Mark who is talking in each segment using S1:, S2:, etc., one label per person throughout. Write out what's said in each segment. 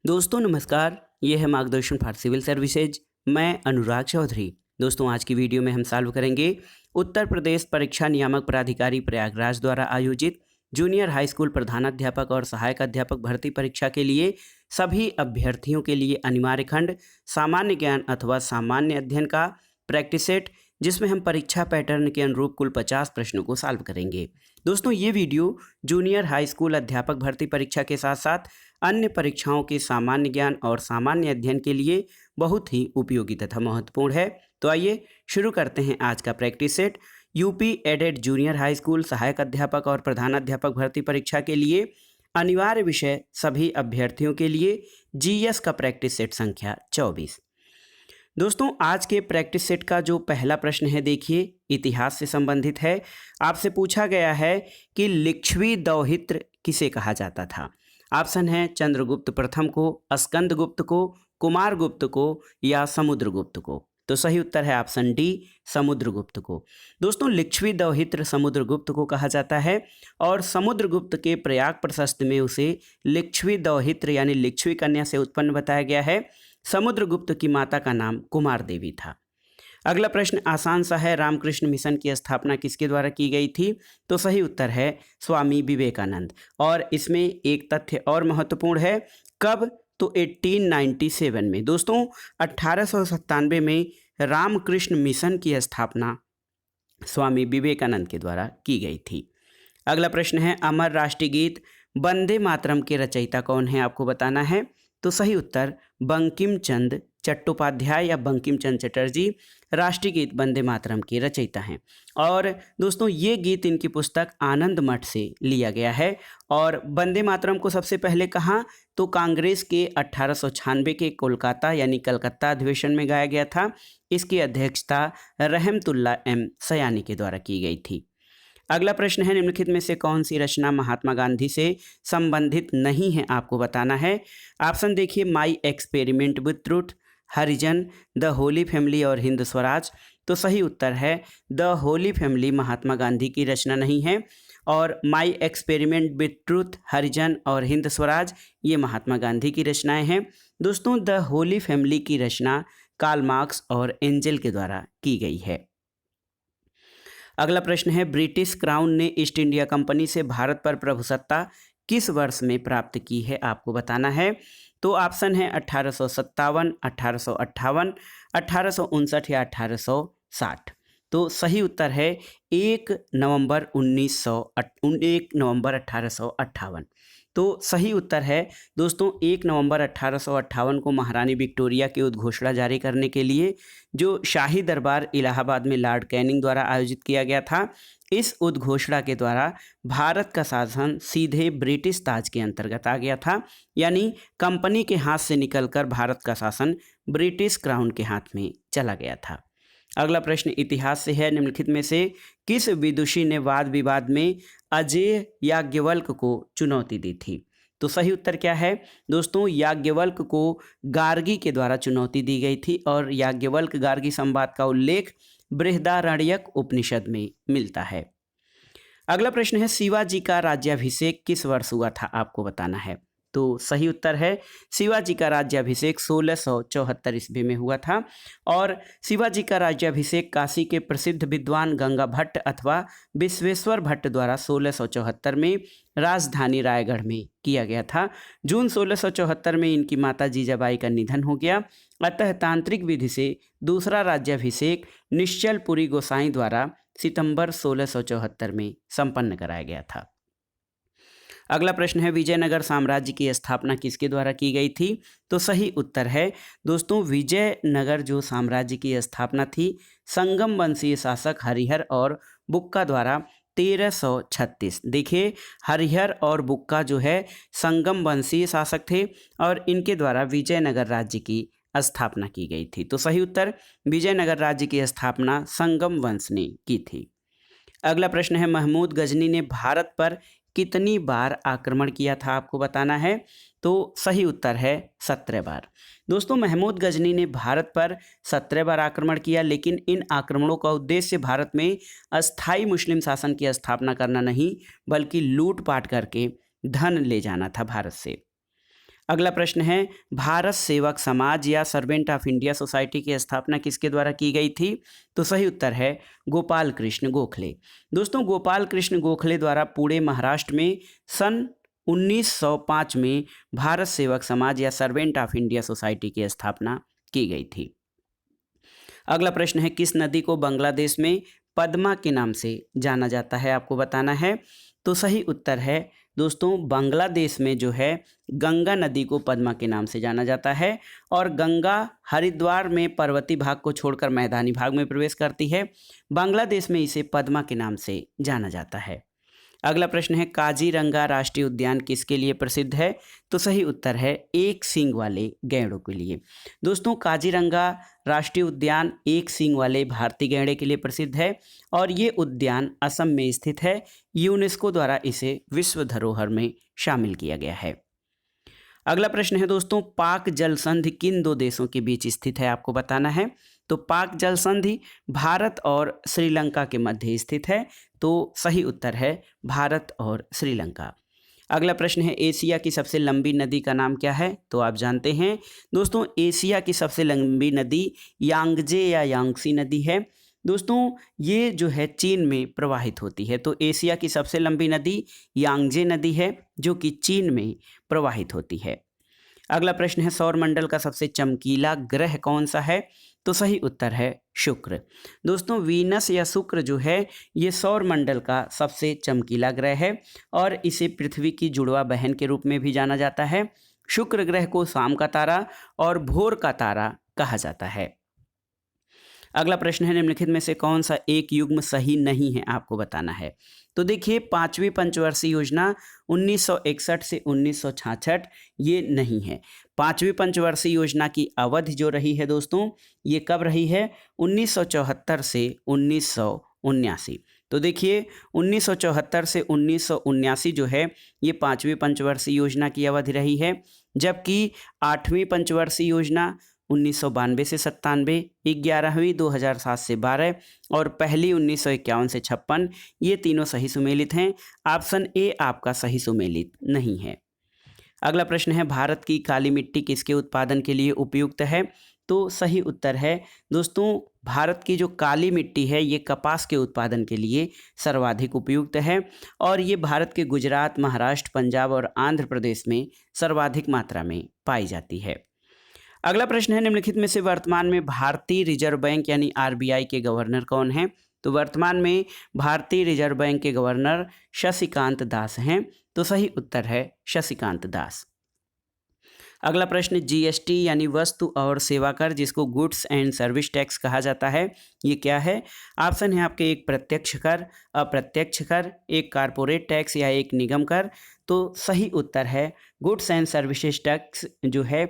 S1: दोस्तों नमस्कार, ये है मार्गदर्शन फॉर सिविल सर्विसेज। मैं अनुराग चौधरी। दोस्तों आज की वीडियो में हम सॉल्व करेंगे उत्तर प्रदेश परीक्षा नियामक प्राधिकारी प्रयागराज द्वारा आयोजित जूनियर हाई स्कूल प्रधानाध्यापक और सहायक अध्यापक भर्ती परीक्षा के लिए सभी अभ्यर्थियों के लिए अनिवार्य खंड सामान्य ज्ञान अथवा सामान्य अध्ययन का प्रैक्टिस सेट, जिसमें हम परीक्षा पैटर्न के अनुरूप कुल 50 प्रश्नों को सॉल्व करेंगे। दोस्तों ये वीडियो जूनियर हाई स्कूल अध्यापक भर्ती परीक्षा के साथ साथ अन्य परीक्षाओं के सामान्य ज्ञान और सामान्य अध्ययन के लिए बहुत ही उपयोगी तथा महत्वपूर्ण है। तो आइए शुरू करते हैं आज का practice set. UP aided junior high school सहायक अध्यापक और प्रधानाध्यापक भर्ती परीक्षा के लिए अनिवार्य विषय सभी अभ्यर्थियों के लिए जीएस का प्रैक्टिस सेट संख्या 24। दोस्तों आज के प्रैक्टिस सेट का जो पहला प्रश्न है, देखिए इतिहास से संबंधित है। आपसे पूछा गया है कि लिच्छवी दौहित्र किसे कहा जाता था। ऑप्शन है चंद्रगुप्त प्रथम को, स्कंदगुप्त को, कुमारगुप्त को या समुद्रगुप्त को। तो सही उत्तर है ऑप्शन डी, समुद्रगुप्त को। दोस्तों लिच्छवी दौहित्र समुद्रगुप्त को कहा जाता है और समुद्रगुप्त के प्रयाग प्रशस्ति में उसे लिच्छवी दौहित्र यानी लिच्छवी कन्या से उत्पन्न बताया गया है। समुद्रगुप्त की माता का नाम कुमार देवी था। अगला प्रश्न आसान सा है, रामकृष्ण मिशन की स्थापना किसके द्वारा की गई थी। तो सही उत्तर है स्वामी विवेकानंद। और इसमें एक तथ्य और महत्वपूर्ण है, कब, तो 1897 में। दोस्तों 1897 में रामकृष्ण मिशन की स्थापना स्वामी विवेकानंद के द्वारा की गई थी। अगला प्रश्न है, अमर राष्ट्रीय गीत वंदे मातरम के रचयिता कौन है, आपको बताना है। तो सही उत्तर बंकिम चंद्र चट्टोपाध्याय या बंकिम चंद्र चटर्जी राष्ट्रीय गीत वंदे मातरम के रचयिता हैं। और दोस्तों ये गीत इनकी पुस्तक आनंद मठ से लिया गया है। और वंदे मातरम को सबसे पहले कहाँ, तो कांग्रेस के 1896 के कोलकाता यानी कलकत्ता अधिवेशन में गाया गया था। इसकी अध्यक्षता रहमतुल्लाह एम सयानी के द्वारा की गई थी। अगला प्रश्न है, निम्नलिखित में से कौन सी रचना महात्मा गांधी से संबंधित नहीं है, आपको बताना है। ऑप्शन देखिए, my experiment with truth, Harijan, the Holi family और हिंद स्वराज। तो सही उत्तर है द होली फैमिली महात्मा गांधी की रचना नहीं है और माई एक्सपेरिमेंट विथ ट्रूथ, हरिजन और हिंद स्वराज ये महात्मा गांधी की रचनाएं हैं। दोस्तों द होली फैमिली की रचना कार्ल मार्क्स और एंजल के द्वारा की गई है। अगला प्रश्न है, ब्रिटिश क्राउन ने ईस्ट इंडिया कंपनी से भारत पर प्रभुसत्ता किस वर्ष में प्राप्त की है, आपको बताना है। तो ऑप्शन है 1857, 1858, 1859 या 1860। तो सही उत्तर है 1 नवंबर 1858। तो सही उत्तर है दोस्तों 1 नवंबर 1858 को महारानी विक्टोरिया की उद्घोषणा जारी करने के लिए जो शाही दरबार इलाहाबाद में लॉर्ड कैनिंग द्वारा आयोजित किया गया था। इस उद्घोषणा के द्वारा भारत का शासन सीधे ब्रिटिश ताज के अंतर्गत आ गया था, यानी कंपनी के हाथ से निकलकर भारत का शासन ब्रिटिश क्राउन के हाथ में चला गया था। अगला प्रश्न इतिहास से है, निम्नलिखित में से किस विदुषी ने वाद विवाद में अजेय याज्ञवल्क को चुनौती दी थी। तो सही उत्तर क्या है दोस्तों, याज्ञवल्क को गार्गी के द्वारा चुनौती दी गई थी और याज्ञवल्क गार्गी संवाद का उल्लेख बृहदारण्यक उपनिषद में मिलता है। अगला प्रश्न है, शिवाजी का राज्याभिषेक किस वर्ष हुआ था, आपको बताना है। तो सही उत्तर है शिवाजी का राज्याभिषेक 1674 ईस्वी में हुआ था और शिवाजी का राज्याभिषेक काशी के प्रसिद्ध विद्वान गंगा भट्ट अथवा विश्वेश्वर भट्ट द्वारा 1674 में राजधानी रायगढ़ में किया गया था। जून 1674 में इनकी माता जीजाबाई का निधन हो गया, अतः तांत्रिक विधि से दूसरा राज्याभिषेक निश्चलपुरी गोसाई द्वारा सितंबर 1674 में संपन्न कराया गया था। अगला प्रश्न है, विजयनगर साम्राज्य की स्थापना किसके द्वारा की गई थी। तो सही उत्तर है दोस्तों विजयनगर जो साम्राज्य की स्थापना थी संगम वंशीय शासक हरिहर और बुक्का द्वारा 1336। देखिए हरिहर और बुक्का जो है संगम वंशीय शासक थे और इनके द्वारा विजयनगर राज्य की स्थापना की गई थी। तो सही उत्तर विजयनगर राज्य की स्थापना संगम वंश ने की थी। अगला प्रश्न है, महमूद गजनी ने भारत पर कितनी बार आक्रमण किया था, आपको बताना है। तो सही उत्तर है 17 बार। दोस्तों महमूद गजनी ने भारत पर 17 बार आक्रमण किया, लेकिन इन आक्रमणों का उद्देश्य भारत में अस्थायी मुस्लिम शासन की स्थापना करना नहीं, बल्कि लूटपाट करके धन ले जाना था भारत से। अगला प्रश्न है, भारत सेवक समाज या सर्वेंट ऑफ इंडिया सोसाइटी की स्थापना किसके द्वारा की गई थी? तो सही उत्तर है गोपाल कृष्ण गोखले। दोस्तों, गोपाल कृष्ण गोखले द्वारा पुणे महाराष्ट्र में सन 1905 में भारत सेवक समाज या सर्वेंट ऑफ इंडिया सोसाइटी की स्थापना की गई थी। अगला प्रश्न है, किस नदी को बांग्लादेश में पद्मा के नाम से जाना जाता है? आपको बताना है। तो सही उत्तर है दोस्तों, बांग्लादेश में जो है गंगा नदी को पद्मा के नाम से जाना जाता है और गंगा हरिद्वार में पर्वतीय भाग को छोड़कर मैदानी भाग में प्रवेश करती है। बांग्लादेश में इसे पद्मा के नाम से जाना जाता है। अगला प्रश्न है, काजीरंगा राष्ट्रीय उद्यान किसके लिए प्रसिद्ध है? तो सही उत्तर है एक सींग वाले गैंडों के लिए। दोस्तों, काजीरंगा राष्ट्रीय उद्यान एक सींग वाले भारतीय गैंडे के लिए प्रसिद्ध है और ये उद्यान असम में स्थित है। यूनेस्को द्वारा इसे विश्व धरोहर में शामिल किया गया है। अगला प्रश्न है दोस्तों, पाक जल संधि किन दो देशों के बीच स्थित है? आपको बताना है। तो पाक जल संधि भारत और श्रीलंका के मध्य स्थित है। तो सही उत्तर है भारत और श्रीलंका। अगला प्रश्न है, एशिया की सबसे लंबी नदी का नाम क्या है? तो आप जानते हैं दोस्तों, एशिया की सबसे लंबी नदी यांगजे या यांगसी नदी है। दोस्तों, ये जो है चीन में प्रवाहित होती है। तो एशिया की सबसे लंबी नदी यांगजे नदी है जो कि चीन में प्रवाहित होती है। अगला प्रश्न है, सौरमंडल का सबसे चमकीला ग्रह कौन सा है? तो सही उत्तर है शुक्र। दोस्तों, वीनस या शुक्र जो है ये सौरमंडल का सबसे चमकीला ग्रह है और इसे पृथ्वी की जुड़वा बहन के रूप में भी जाना जाता है। शुक्र ग्रह को शाम का तारा और भोर का तारा कहा जाता है। अगला प्रश्न है, निम्नलिखित में से कौन सा एक युग्म सही नहीं है? आपको बताना है। तो देखिए, पांचवी पंचवर्षीय योजना 1961 से 1966 ये नहीं है। पांचवी पंचवर्षीय योजना की अवधि जो रही है दोस्तों, ये कब रही है? 1974 से 1979। तो देखिए, 1974 से 1979 जो है ये पांचवी पंचवर्षीय योजना की अवधि रही है, जबकि आठवीं पंचवर्षीय योजना 1992 से 97, 11वीं 2007 से 12 और पहली 1951 से 56, ये तीनों सही सुमेलित हैं। ऑप्शन ए आपका सही सुमेलित नहीं है। अगला प्रश्न है, भारत की काली मिट्टी किसके उत्पादन के लिए उपयुक्त है? तो सही उत्तर है दोस्तों, भारत की जो काली मिट्टी है ये कपास के उत्पादन के लिए सर्वाधिक उपयुक्त है और ये भारत के गुजरात, महाराष्ट्र, पंजाब और आंध्र प्रदेश में सर्वाधिक मात्रा में पाई जाती है। अगला प्रश्न है, निम्नलिखित में से वर्तमान में भारतीय रिजर्व बैंक यानी आरबीआई के गवर्नर कौन हैं? तो वर्तमान में भारतीय रिजर्व बैंक के गवर्नर शशिकांत दास हैं। तो सही उत्तर है शशिकांत दास। अगला प्रश्न, जीएसटी यानी वस्तु और सेवा कर जिसको गुड्स एंड सर्विस टैक्स कहा जाता है, ये क्या है? ऑप्शन है आपके एक प्रत्यक्ष कर, अप्रत्यक्ष कर, एक कारपोरेट टैक्स या एक निगम कर। तो सही उत्तर है गुड्स एंड सर्विसेज टैक्स जो है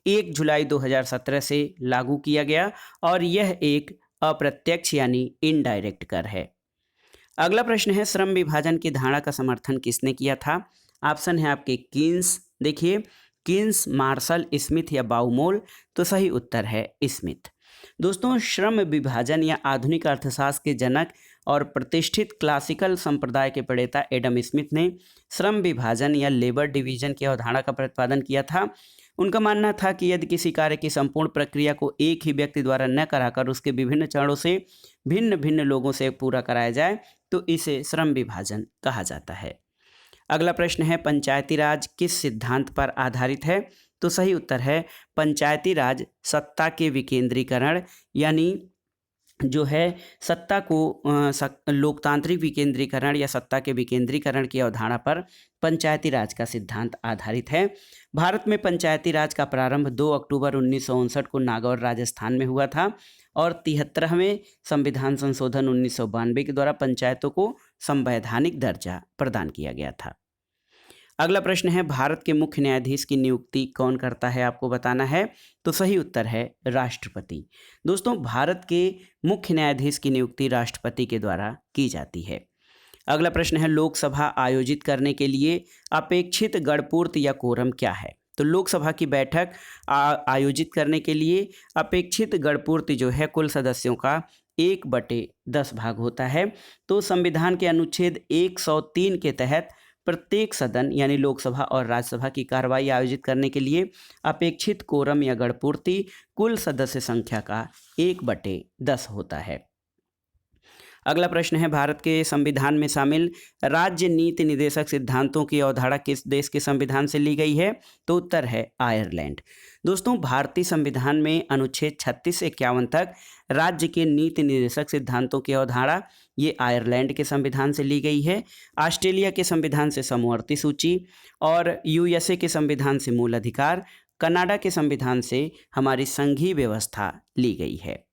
S1: 1 जुलाई 2017 से लागू किया गया और यह एक अप्रत्यक्ष यानी इनडायरेक्ट कर है। अगला प्रश्न है, श्रम विभाजन की धारणा का समर्थन किसने किया था? ऑप्शन है आपके कीन्स, देखिए कीन्स, मार्शल, स्मिथ या बाउमोल। तो सही उत्तर है स्मिथ। दोस्तों, श्रम विभाजन या आधुनिक अर्थशास्त्र के जनक और प्रतिष्ठित क्लासिकल संप्रदाय के प्रणेता एडम स्मिथ ने श्रम विभाजन या लेबर डिवीजन की अवधारणा का प्रतिपादन किया था। उनका मानना था कि यदि किसी कार्य की संपूर्ण प्रक्रिया को एक ही व्यक्ति द्वारा न कराकर उसके विभिन्न चरणों से भिन्न भिन्न लोगों से पूरा कराया जाए तो इसे श्रम विभाजन कहा जाता है। अगला प्रश्न है, पंचायती राज किस सिद्धांत पर आधारित है? तो सही उत्तर है पंचायती राज सत्ता के विकेंद्रीकरण यानी जो है सत्ता को लोकतांत्रिक विकेंद्रीकरण या सत्ता के विकेंद्रीकरण की अवधारणा पर पंचायती राज का सिद्धांत आधारित है। भारत में पंचायती राज का प्रारंभ 2 अक्टूबर 1959 को नागौर राजस्थान में हुआ था और 73वें संविधान संशोधन 1992 के द्वारा पंचायतों को संवैधानिक दर्जा प्रदान किया गया था। अगला प्रश्न है, भारत के मुख्य न्यायाधीश की नियुक्ति कौन करता है? आपको बताना है। तो सही उत्तर है राष्ट्रपति। दोस्तों, भारत के मुख्य न्यायाधीश की नियुक्ति राष्ट्रपति के द्वारा की जाती है। अगला प्रश्न है, लोकसभा आयोजित करने के लिए अपेक्षित गणपूर्ति या कोरम क्या है? तो लोकसभा की बैठक आयोजित करने के लिए अपेक्षित गणपूर्ति जो है कुल सदस्यों का 1/10 भाग होता है। तो संविधान के अनुच्छेद 103 के तहत प्रत्येक सदन यानी लोकसभा और राज्यसभा की कार्रवाई आयोजित करने के लिए अपेक्षित कोरम या गणपूर्ति कुल सदस्य संख्या का 1/10 होता है। अगला प्रश्न है, भारत के संविधान में शामिल राज्य नीति निर्देशक सिद्धांतों की अवधारणा किस देश के संविधान से ली गई है? तो उत्तर है आयरलैंड। दोस्तों, भारतीय संविधान में अनुच्छेद 36 से 51 तक राज्य के नीति निर्देशक सिद्धांतों की अवधारणा ये आयरलैंड के संविधान से ली गई है। ऑस्ट्रेलिया के संविधान से समवर्ती सूची और यूएसए के संविधान से मूल अधिकार, कनाडा के संविधान से हमारी संघीय व्यवस्था ली गई है।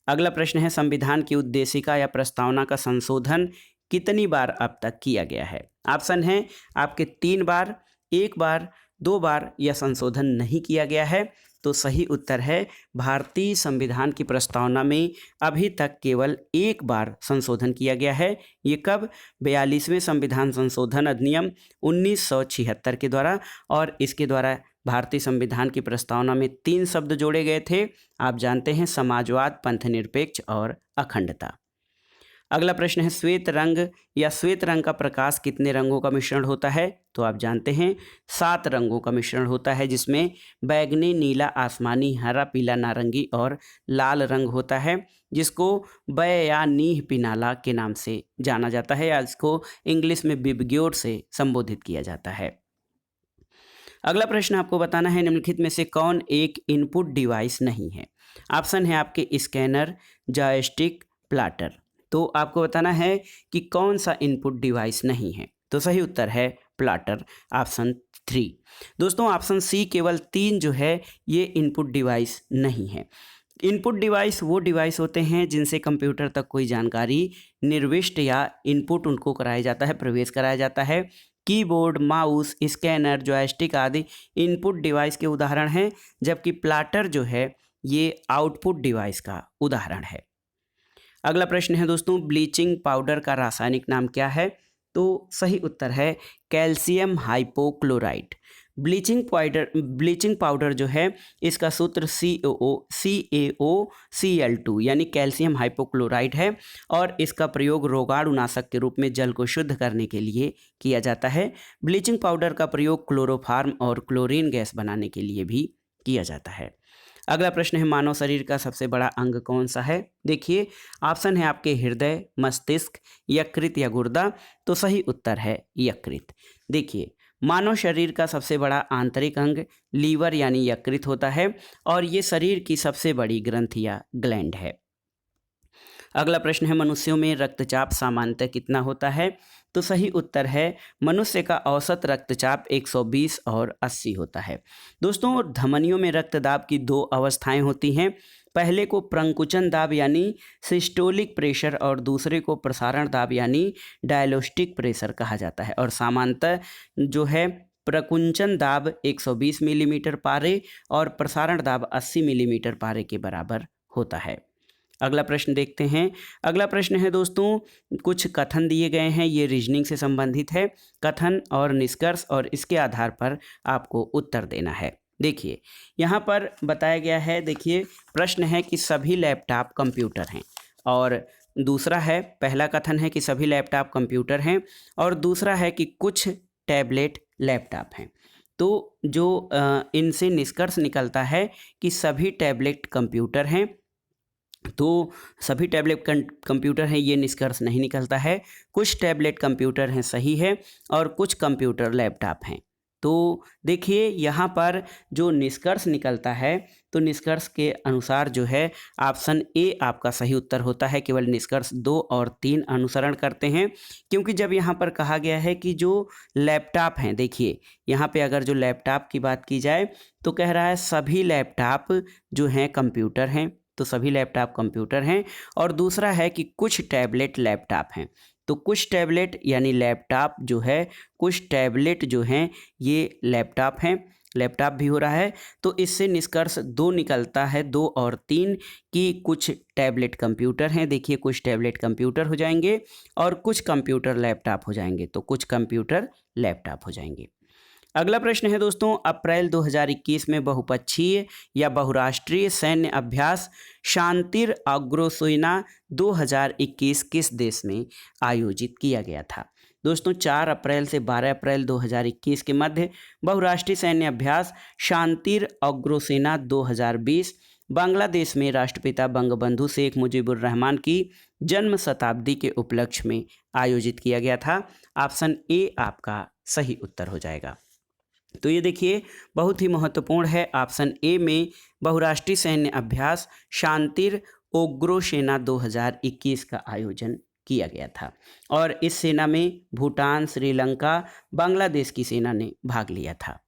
S1: अगला प्रश्न है, संविधान की उद्देशिका या प्रस्तावना का संशोधन कितनी बार अब तक किया गया है? ऑप्शन है आपके 3 बार, 1 बार, 2 बार या संशोधन नहीं किया गया है। तो सही उत्तर है भारतीय संविधान की प्रस्तावना में अभी तक केवल 1 बार संशोधन किया गया है। ये कब? 42वें संविधान संशोधन अधिनियम 1976 के द्वारा, और इसके द्वारा भारतीय संविधान की प्रस्तावना में 3 शब्द जोड़े गए थे। आप जानते हैं, समाजवाद, पंथनिरपेक्ष और अखंडता। अगला प्रश्न है, श्वेत रंग या श्वेत रंग का प्रकाश कितने रंगों का मिश्रण होता है? तो आप जानते हैं 7 रंगों का मिश्रण होता है, जिसमें बैगनी, नीला, आसमानी, हरा, पीला, नारंगी और लाल रंग होता है, जिसको बै या नीह पिनाला के नाम से जाना जाता है, या इसको इंग्लिश में बिबग्योर से संबोधित किया जाता है। अगला प्रश्न आपको बताना है, निम्नलिखित में से कौन एक इनपुट डिवाइस नहीं है? ऑप्शन है आपके स्कैनर, जॉयस्टिक, प्लाटर। तो आपको बताना है कि कौन सा इनपुट डिवाइस नहीं है। तो सही उत्तर है प्लाटर, ऑप्शन 3। दोस्तों, ऑप्शन सी केवल 3 जो है ये इनपुट डिवाइस नहीं है। इनपुट डिवाइस वो डिवाइस होते हैं जिनसे कंप्यूटर तक कोई जानकारी निर्विष्ट या इनपुट उनको कराया जाता है, प्रवेश कराया जाता है। कीबोर्ड, माउस, स्कैनर, जॉयस्टिक आदि इनपुट डिवाइस के उदाहरण हैं, जबकि प्लाटर जो है ये आउटपुट डिवाइस का उदाहरण है। अगला प्रश्न है दोस्तों, ब्लीचिंग पाउडर का रासायनिक नाम क्या है? तो सही उत्तर है कैल्शियम हाइपोक्लोराइट। ब्लीचिंग पाउडर जो है इसका सूत्र CaOCl2 यानी कैल्शियम हाइपोक्लोराइट है, और इसका प्रयोग रोगाणुनाशक के रूप में जल को शुद्ध करने के लिए किया जाता है। ब्लीचिंग पाउडर का प्रयोग क्लोरोफार्म और क्लोरीन गैस बनाने के लिए भी किया जाता है। अगला प्रश्न है, मानव शरीर का सबसे बड़ा अंग कौन सा है? देखिए, ऑप्शन है आपके हृदय, मस्तिष्क, यकृत या गुर्दा। तो सही उत्तर है यकृत। देखिए, मानव शरीर का सबसे बड़ा आंतरिक अंग लीवर यानी यकृत होता है, और ये शरीर की सबसे बड़ी ग्रंथि या ग्लैंड है। अगला प्रश्न है, मनुष्यों में रक्तचाप सामान्यतः कितना होता है? तो सही उत्तर है मनुष्य का औसत रक्तचाप 120 और 80 होता है। दोस्तों, धमनियों में रक्तदाब की 2 अवस्थाएं होती हैं। पहले को प्रंकुचन दाब यानी सिस्टोलिक प्रेशर, और दूसरे को प्रसारण दाब यानी डायलोस्टिक प्रेशर कहा जाता है। और सामान्यतः जो है प्रकुंचन दाब 120 मिलीमीटर पारे और प्रसारण दाब 80 मिलीमीटर पारे के बराबर होता है। अगला प्रश्न देखते हैं। अगला प्रश्न है दोस्तों, कुछ कथन दिए गए हैं, ये रीजनिंग से संबंधित है। कथन और निष्कर्ष, और इसके आधार पर आपको उत्तर देना है। देखिए, यहाँ पर बताया गया है, देखिए प्रश्न है कि सभी लैपटॉप कंप्यूटर हैं, और दूसरा है, पहला कथन है कि सभी लैपटॉप कंप्यूटर हैं, और दूसरा है कि कुछ टैबलेट लैपटॉप हैं। तो जो इनसे निष्कर्ष निकलता है कि सभी टैबलेट कंप्यूटर हैं, तो सभी टैबलेट कंप्यूटर हैं ये निष्कर्ष नहीं निकलता है। कुछ टैबलेट कंप्यूटर हैं सही है, और कुछ कंप्यूटर लैपटॉप हैं। तो देखिए, यहाँ पर जो निष्कर्ष निकलता है, तो निष्कर्ष के अनुसार जो है ऑप्शन ए आपका सही उत्तर होता है। केवल निष्कर्ष 2 और 3 अनुसरण करते हैं, क्योंकि जब यहाँ पर कहा गया है कि जो लैपटॉप हैं, देखिए यहाँ पे अगर जो लैपटॉप की बात की जाए तो कह रहा है सभी लैपटॉप जो हैं कंप्यूटर हैं, तो सभी लैपटॉप कंप्यूटर हैं। और दूसरा है कि कुछ टैबलेट लैपटॉप हैं, तो कुछ टैबलेट यानी लैपटॉप जो है, कुछ टैबलेट जो हैं ये लैपटॉप हैं, लैपटॉप भी हो रहा है। तो इससे निष्कर्ष 2 निकलता है, 2 और 3 कि कुछ टैबलेट कंप्यूटर हैं। देखिए, कुछ टैबलेट कंप्यूटर हो जाएंगे और कुछ कंप्यूटर लैपटॉप हो जाएंगे, तो कुछ कंप्यूटर लैपटॉप हो जाएंगे। अगला प्रश्न है दोस्तों, अप्रैल 2021 में बहुपक्षीय या बहुराष्ट्रीय सैन्य अभ्यास शांतिर अग्रोसोइना 2021 किस देश में आयोजित किया गया था? दोस्तों 4 अप्रैल से 12 अप्रैल 2021 के मध्य बहुराष्ट्रीय सैन्य अभ्यास शांतिर अग्रसेना 2020 बांग्लादेश में राष्ट्रपिता बंगबंधु शेख मुजीबुर रहमान की जन्म शताब्दी के उपलक्ष्य में आयोजित किया गया था। ऑप्शन ए आपका सही उत्तर हो जाएगा। तो ये देखिए बहुत ही महत्वपूर्ण है, ऑप्शन ए में बहुराष्ट्रीय सैन्य अभ्यास शांतिर उग्रसेना 2021 का आयोजन किया गया था और इस सेना में भूटान, श्रीलंका, बांग्लादेश की सेना ने भाग लिया था।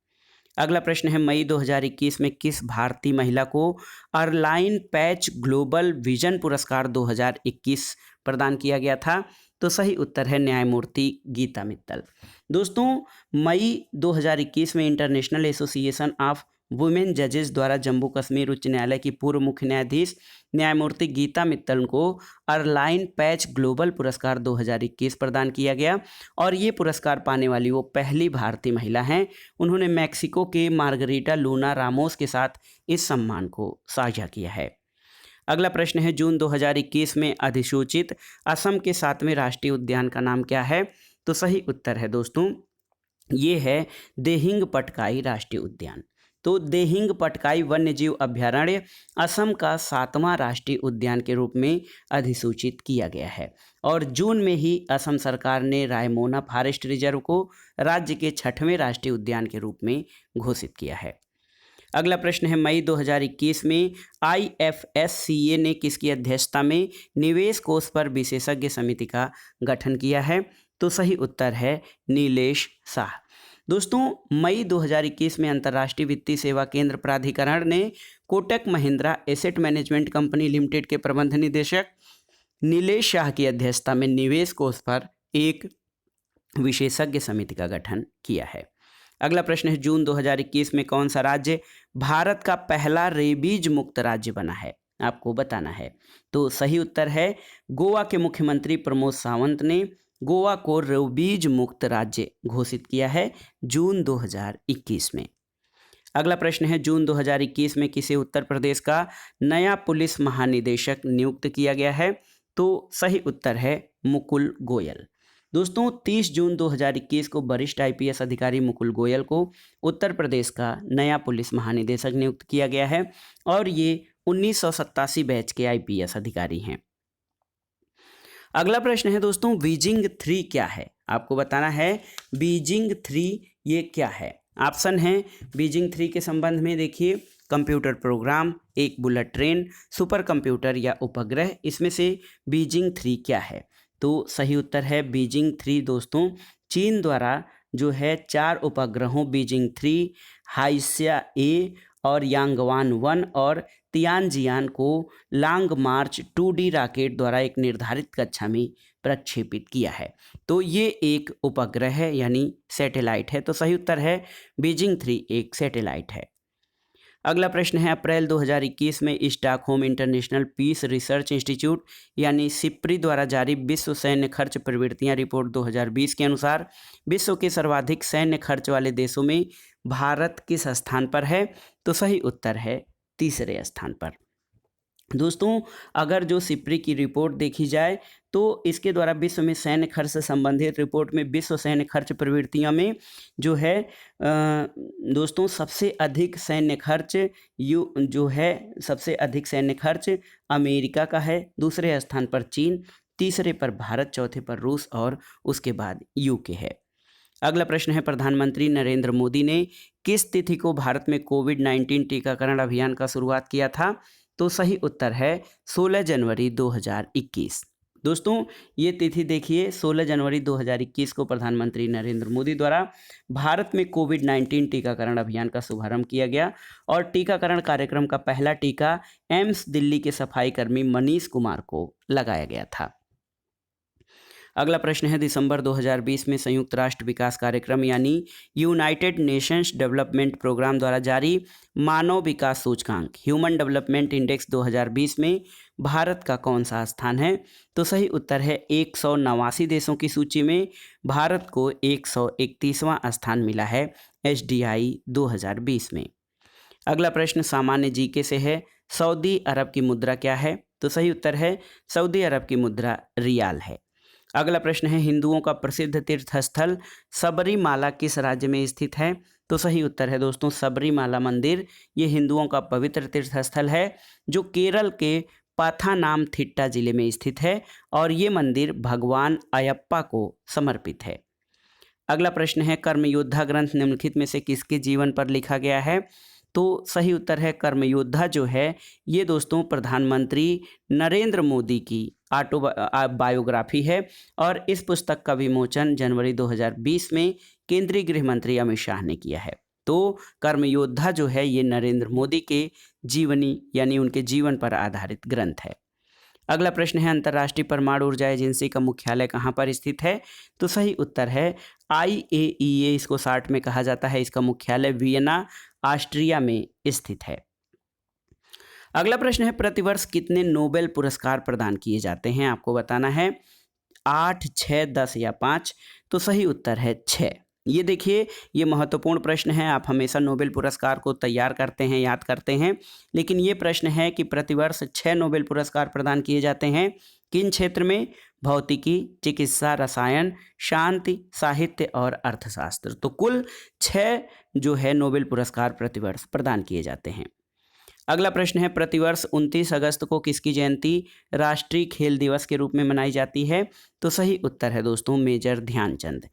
S1: अगला प्रश्न है, मई 2021 में किस भारतीय महिला को अर्लाइन पैच ग्लोबल विजन पुरस्कार 2021 प्रदान किया गया था? तो सही उत्तर है न्यायमूर्ति गीता मित्तल। दोस्तों मई 2021 में इंटरनेशनल एसोसिएशन ऑफ वुमेन जजेस द्वारा जम्मू कश्मीर उच्च न्यायालय की पूर्व मुख्य न्यायाधीश न्यायमूर्ति गीता मित्तल को अर्लाइन पैच ग्लोबल पुरस्कार 2021 प्रदान किया गया और ये पुरस्कार पाने वाली वो पहली भारतीय महिला हैं। उन्होंने मैक्सिको के मार्गरीटा लूना रामोस के साथ इस सम्मान को साझा किया है। अगला प्रश्न है, जून 2021 में अधिसूचित असम के 7वें राष्ट्रीय उद्यान का नाम क्या है? तो सही उत्तर है दोस्तों ये है देहिंग पटकाई राष्ट्रीय उद्यान। तो देहिंग पटकाई वन्यजीव अभ्यारण्य असम का 7वां राष्ट्रीय उद्यान के रूप में अधिसूचित किया गया है और जून में ही असम सरकार ने रायमोना फॉरेस्ट रिजर्व को राज्य के 6वें राष्ट्रीय उद्यान के रूप में घोषित किया है। अगला प्रश्न है, मई 2021 में IFSCA ने किसकी अध्यक्षता में निवेश कोष पर विशेषज्ञ समिति का गठन किया है? तो सही उत्तर है नीलेश शाह। दोस्तों मई 2021 में अंतर्राष्ट्रीय वित्तीय सेवा केंद्र प्राधिकरण ने Kotak Mahindra asset management company limited के प्रबंध निदेशक नीलेश शाह की अध्यक्षता में निवेश कोष पर एक विशेषज्ञ समिति का गठन किया है। अगला प्रश्न है, जून 2021 में कौन सा राज्य भारत का पहला रेबीज मुक्त राज्य बना है? आपको बताना है। तो सही उत्तर है गोवा के मुख्यमंत्री प्रमोद सावंत ने गोवा को रेबीज मुक्त राज्य घोषित किया है जून 2021 में। अगला प्रश्न है, जून 2021 में किसे उत्तर प्रदेश का नया पुलिस महानिदेशक नियुक्त किया गया है? तो सही उत्तर है मुकुल गोयल। दोस्तों 30 जून 2021 को वरिष्ठ IPS अधिकारी मुकुल गोयल को उत्तर प्रदेश का नया पुलिस महानिदेशक नियुक्त किया गया है और ये 1987 बैच के IPS अधिकारी हैं। अगला प्रश्न है दोस्तों, बीजिंग 3 क्या है? आपको बताना है बीजिंग 3 ये क्या है। ऑप्शन है बीजिंग 3 के संबंध में देखिए, कंप्यूटर प्रोग्राम, एक बुलेट ट्रेन, सुपर कंप्यूटर या उपग्रह, इसमें से बीजिंग 3 क्या है? तो सही उत्तर है बीजिंग 3 दोस्तों चीन द्वारा जो है 4 उपग्रहों बीजिंग 3, हाइसिया ए और यांगवान 1 और तियानजियान को लॉन्ग मार्च 2D रॉकेट द्वारा एक निर्धारित कक्षा में प्रक्षेपित किया है। तो ये एक उपग्रह है यानी सैटेलाइट है। तो सही उत्तर है बीजिंग 3 एक सैटेलाइट है। अगला प्रश्न है, अप्रैल 2021 में Stockholm International Peace Research Institute यानी सिप्री द्वारा जारी विश्व सैन्य खर्च प्रवृत्तियां रिपोर्ट 2020 के अनुसार विश्व के सर्वाधिक सैन्य खर्च वाले देशों में भारत किस स्थान पर है? तो सही उत्तर है तीसरे स्थान पर। दोस्तों अगर जो सिप्री की रिपोर्ट देखी जाए तो इसके द्वारा विश्व में सैन्य खर्च से संबंधित रिपोर्ट में विश्व सैन्य खर्च प्रवृत्तियों में जो है दोस्तों सबसे अधिक सैन्य खर्च सबसे अधिक सैन्य खर्च अमेरिका का है, दूसरे स्थान पर चीन, तीसरे पर भारत, चौथे पर रूस और उसके बाद UK है। अगला प्रश्न है, प्रधानमंत्री नरेंद्र मोदी ने किस तिथि को भारत में कोविड-19 टीकाकरण अभियान का शुरुआत किया था? तो सही उत्तर है 16 जनवरी 2021। दोस्तों ये तिथि देखिए 16 जनवरी 2021 को प्रधानमंत्री नरेंद्र मोदी द्वारा भारत में कोविड-19 टीकाकरण अभियान का शुभारंभ किया गया और टीकाकरण कार्यक्रम का पहला टीका एम्स दिल्ली के सफाई कर्मी मनीष कुमार को लगाया गया था। अगला प्रश्न है, दिसंबर 2020 में संयुक्त राष्ट्र विकास कार्यक्रम यानी यूनाइटेड नेशंस डेवलपमेंट प्रोग्राम द्वारा जारी मानव विकास सूचकांक ह्यूमन डेवलपमेंट इंडेक्स 2020 में भारत का कौन सा स्थान है? तो सही उत्तर है 189 देशों की सूची में भारत को 131वां स्थान मिला है HDI 2020 में। अगला प्रश्न सामान्य GK से है, सऊदी अरब की मुद्रा क्या है? तो सही उत्तर है सऊदी अरब की मुद्रा रियाल है। अगला प्रश्न है हिंदुओं का प्रसिद्ध तीर्थ स्थल सबरीमाला किस राज्य में स्थित है? तो सही उत्तर है दोस्तों सबरीमाला मंदिर, ये हिंदुओं का पवित्र तीर्थ स्थल है जो केरल के पाथानामथिट्टा जिले में स्थित है और ये मंदिर भगवान अयप्पा को समर्पित है। अगला प्रश्न है कर्मयोद्धा ग्रंथ निम्नलिखित में से किसके जीवन पर लिखा गया है? तो सही उत्तर है कर्मयोद्धा जो है ये दोस्तों प्रधानमंत्री नरेंद्र मोदी की बायोग्राफी है और इस पुस्तक का विमोचन जनवरी 2020 में केंद्रीय गृह मंत्री अमित शाह ने किया है। तो कर्मयोद्धा जो है ये नरेंद्र मोदी के जीवनी यानी उनके जीवन पर आधारित ग्रंथ है। अगला प्रश्न है अंतर्राष्ट्रीय परमाणु ऊर्जा एजेंसी का मुख्यालय कहाँ पर स्थित है? तो सही उत्तर है IAEA, इसको शॉर्ट में कहा जाता है। इसका मुख्यालय वियना ऑस्ट्रिया में स्थित है। अगला प्रश्न है प्रतिवर्ष कितने नोबेल पुरस्कार प्रदान किए जाते हैं? आपको बताना है 8, 6, 10 या 5। तो सही उत्तर है 6। ये देखिए ये महत्वपूर्ण प्रश्न है, आप हमेशा नोबेल पुरस्कार को तैयार करते हैं, याद करते हैं, लेकिन ये प्रश्न है कि प्रतिवर्ष 6 नोबेल पुरस्कार प्रदान किए जाते हैं। किन क्षेत्र में? भौतिकी, चिकित्सा, रसायन, शांति, साहित्य और अर्थशास्त्र। तो कुल 6 जो है नोबेल पुरस्कार प्रतिवर्ष प्रदान किए जाते हैं। अगला प्रश्न है प्रतिवर्ष 29 अगस्त को किसकी जयंती राष्ट्रीय खेल दिवस के रूप में मनाई जाती है? तो सही उत्तर है दोस्तों मेजर ध्यानचंद।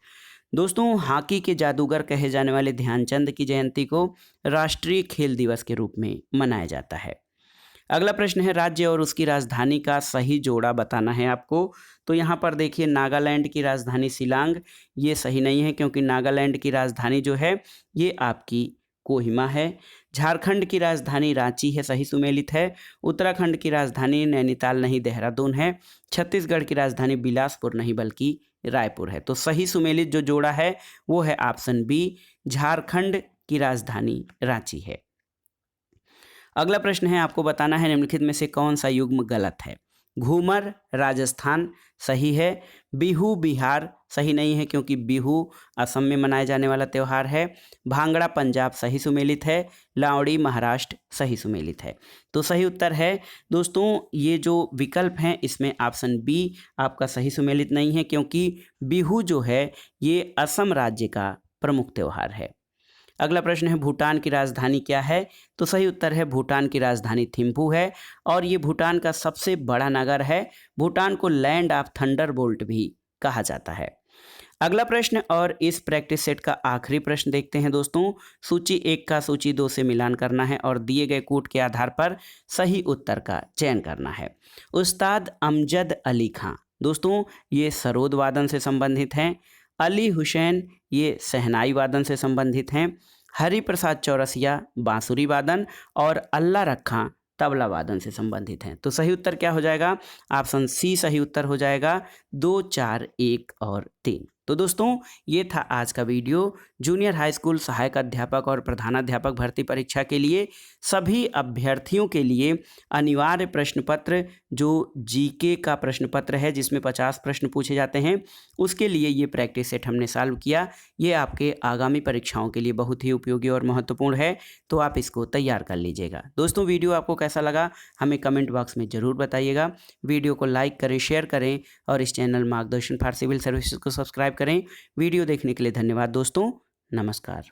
S1: दोस्तों हॉकी के जादूगर कहे जाने वाले ध्यानचंद की जयंती को राष्ट्रीय खेल दिवस के रूप में मनाया जाता है। अगला प्रश्न है राज्य और उसकी राजधानी का सही जोड़ा बताना है आपको। तो यहाँ पर देखिए नागालैंड की राजधानी शिलांग, ये सही नहीं है क्योंकि नागालैंड की राजधानी जो है ये आपकी कोहिमा है। झारखंड की राजधानी रांची है, सही सुमेलित है। उत्तराखंड की राजधानी नैनीताल नहीं देहरादून है। छत्तीसगढ़ की राजधानी बिलासपुर नहीं बल्कि रायपुर है। तो सही सुमेलित जो जोड़ा है वो है ऑप्शन बी, झारखंड की राजधानी रांची है। अगला प्रश्न है आपको बताना है निम्नलिखित में से कौन सा युग्म गलत है? घूमर राजस्थान सही है, बिहू बिहार सही नहीं है क्योंकि बिहू असम में मनाया जाने वाला त्यौहार है, भांगड़ा पंजाब सही सुमेलित है, लावड़ी महाराष्ट्र सही सुमेलित है। तो सही उत्तर है दोस्तों ये जो विकल्प हैं इसमें ऑप्शन बी आपका सही सुमेलित नहीं है क्योंकि बिहू जो है ये असम राज्य का प्रमुख त्यौहार है। अगला प्रश्न है भूटान की राजधानी क्या है? तो सही उत्तर है भूटान की राजधानी थिम्पू है और ये भूटान का सबसे बड़ा नगर है। भूटान को लैंड ऑफ थंडरबोल्ट भी कहा जाता है। अगला प्रश्न और इस प्रैक्टिस सेट का आखिरी प्रश्न देखते हैं दोस्तों। सूची 1 का सूची 2 से मिलान करना है और दिए गए कूट के आधार पर सही उत्तर का चयन करना है। उस्ताद अमजद अली खां दोस्तों ये सरोद वादन से संबंधित हैं। अली हुसैन ये शहनाई वादन से संबंधित हैं। हरि प्रसाद चौरसिया बांसुरी वादन और अल्लाह रखा तबला वादन से संबंधित हैं। तो सही उत्तर क्या हो जाएगा? ऑप्शन सी सही उत्तर हो जाएगा। 2, 4, 1 और 3। तो दोस्तों ये था आज का वीडियो। जूनियर हाई स्कूल सहायक अध्यापक और प्रधानाध्यापक भर्ती परीक्षा के लिए सभी अभ्यर्थियों के लिए अनिवार्य प्रश्न पत्र जो जीके का प्रश्न पत्र है जिसमें 50 प्रश्न पूछे जाते हैं उसके लिए ये प्रैक्टिस सेट हमने सॉल्व किया। ये आपके आगामी परीक्षाओं के लिए बहुत ही उपयोगी और महत्वपूर्ण है, तो आप इसको तैयार कर लीजिएगा। दोस्तों वीडियो आपको कैसा लगा हमें कमेंट बॉक्स में ज़रूर बताइएगा। वीडियो को लाइक करें, शेयर करें और इस चैनल मार्गदर्शन फॉर सिविल सर्विसेज को सब्सक्राइब करें। वीडियो देखने के लिए धन्यवाद दोस्तों, नमस्कार।